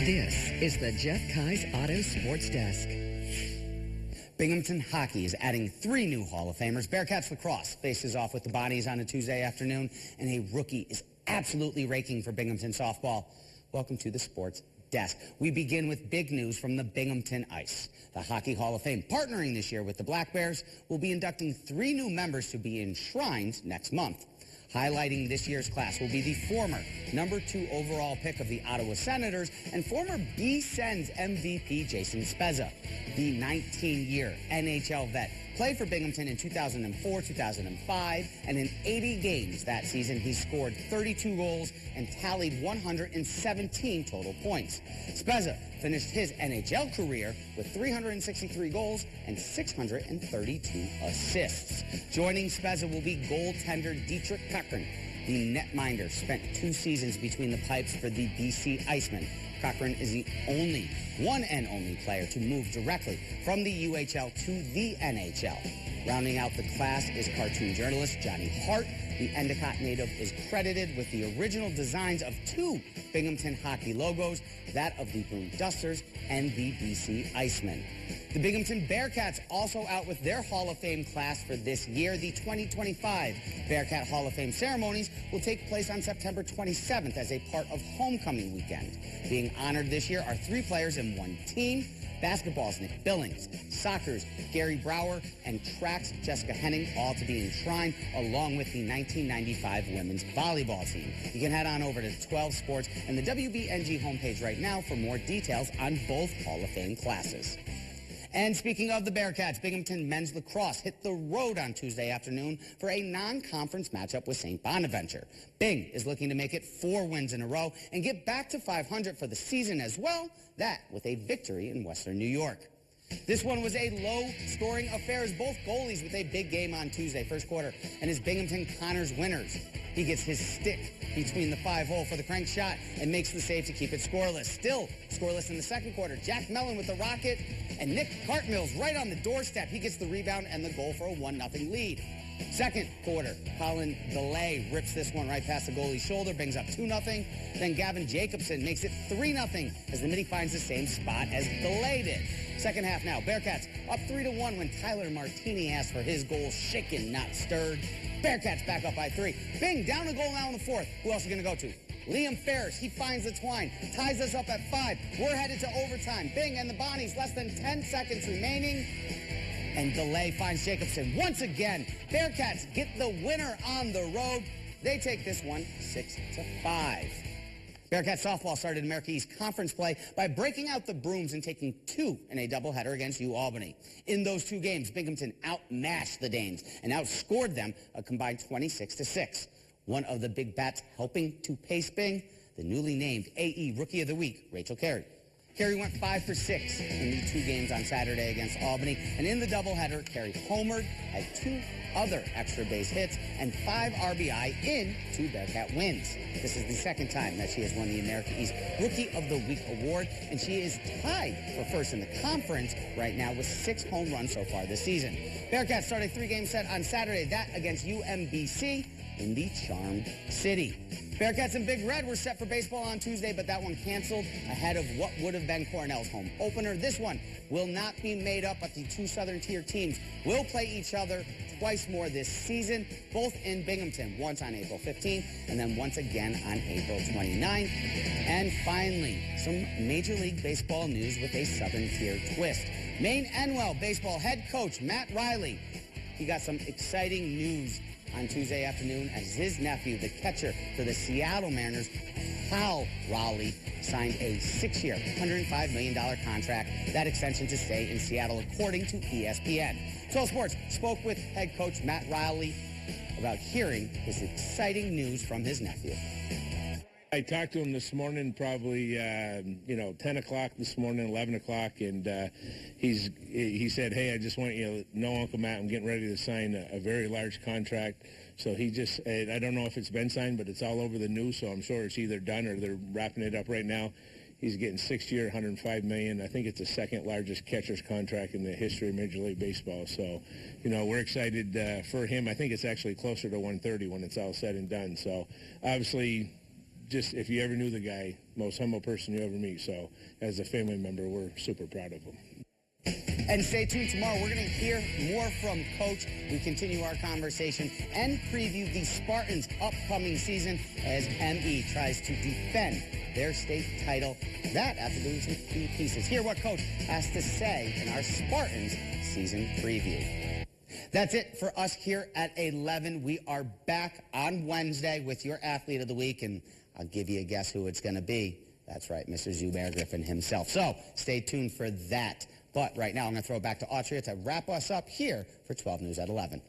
This is the Jeff Keyes Auto Sports Desk. Binghamton hockey is adding 3 new Hall of Famers. Bearcats lacrosse faces off with the Bonnies on a Tuesday afternoon, and a rookie is absolutely raking for Binghamton softball. Welcome to the Sports Desk. We begin with big news from the Binghamton Ice. The Hockey Hall of Fame, partnering this year with the Black Bears, will be inducting 3 new members to be enshrined next month. Highlighting this year's class will be the former number 2 overall pick of the Ottawa Senators and former B-Sens MVP Jason Spezza. The 19-year NHL vet played for Binghamton in 2004, 2005, and in 80 games that season, he scored 32 goals and tallied 117 total points. Spezza finished his NHL career with 363 goals and 632 assists. Joining Spezza will be goaltender Dietrich Cochran. The netminder spent 2 seasons between the pipes for the BC Icemen. Cochran is the one and only player to move directly from the UHL to the NHL. Rounding out the class is cartoon journalist Johnny Hart. The Endicott native is credited with the original designs of 2 Binghamton hockey logos, that of the Boone Dusters and the BC Icemen. The Binghamton Bearcats also out with their Hall of Fame class for this year. The 2025 Bearcat Hall of Fame ceremonies will take place on September 27th as a part of homecoming weekend. Being honored this year are 3 players in 1 team. Basketball's Nick Billings, soccer's Gary Brower, and track's Jessica Henning, all to be enshrined, along with the 1995 women's volleyball team. You can head on over to 12 Sports and the WBNG homepage right now for more details on both Hall of Fame classes. And speaking of the Bearcats, Binghamton men's lacrosse hit the road on Tuesday afternoon for a non-conference matchup with St. Bonaventure. Bing is looking to make it 4 wins in a row and get back to 500 for the season as well, that with a victory in Western New York. This one was a low-scoring affair as both goalies with a big game on Tuesday, first quarter, and as Binghamton Connors winners. He gets his stick between the 5-hole for the crank shot and makes the save to keep it scoreless. Still scoreless in the second quarter. Jack Mellon with the rocket, and Nick Cartmill's right on the doorstep. He gets the rebound and the goal for a 1-0 lead. Second quarter, Colin DeLay rips this one right past the goalie's shoulder, brings up 2-0. Then Gavin Jacobson makes it 3-0 as the Midi finds the same spot as DeLay did. Second half now, Bearcats up 3-1 when Tyler Martini asked for his goal, shaken, not stirred. Bearcats back up by 3. Bing down the goal now in the 4th. Who else are going to go to? Liam Ferris, he finds the twine, ties us up at 5. We're headed to overtime. Bing and the Bonnies, less than 10 seconds remaining. And DeLay finds Jacobson once again. Bearcats get the winner on the road. They take this one 6-5. Bearcat softball started America East Conference play by breaking out the brooms and taking 2 in a doubleheader against UAlbany. In those 2 games, Binghamton outmatched the Danes and outscored them a combined 26-6. One of the big bats helping to pace Bing, the newly named AE Rookie of the Week, Rachel Carey. Carey went 5 for 6 in the 2 games on Saturday against Albany, and in the doubleheader, Carey homered, had 2 other extra base hits, and 5 RBI in 2 Bearcat wins. This is the second time that she has won the America East Rookie of the Week award, and she is tied for first in the conference right now with 6 home runs so far this season. Bearcats start a 3-game set on Saturday, that against UMBC in the Charmed City. Bearcats in Big Red were set for baseball on Tuesday, but that one canceled ahead of what would have been Cornell's home opener. This one will not be made up, but the 2 Southern Tier teams will play each other twice more this season, both in Binghamton, once on April 15th and then once again on April 29th. And finally, some Major League Baseball news with a Southern Tier twist. Maine-Endwell baseball head coach Matt Riley, he got some exciting news on Tuesday afternoon as his nephew, the catcher for the Seattle Mariners, Hal Raleigh, signed a 6-year, $105 million contract. That extension to stay in Seattle, according to ESPN. 12 Sports spoke with head coach Matt Riley about hearing this exciting news from his nephew. I talked to him this morning, probably, 10 o'clock this morning, 11 o'clock, and he said, hey, I just want you to know, Uncle Matt, I'm getting ready to sign a very large contract. So he just, I don't know if it's been signed, but it's all over the news, so I'm sure it's either done or they're wrapping it up right now. He's getting 6-year, $105 million. I think it's the second largest catcher's contract in the history of Major League Baseball. So, we're excited for him. I think it's actually closer to 130 when it's all said and done. So, obviously, just, if you ever knew the guy, most humble person you ever meet. So as a family member, we're super proud of him. And stay tuned tomorrow. We're going to hear more from Coach. We continue our conversation and preview the Spartans' upcoming season as ME tries to defend their state title. That after doing some key pieces. Hear what Coach has to say in our Spartans season preview. That's it for us here at 11. We are back on Wednesday with your Athlete of the Week, and I'll give you a guess who it's going to be. That's right, Mr. Zubayr Griffin himself. So stay tuned for that. But right now, I'm going to throw it back to Autry to wrap us up here for 12 News at 11.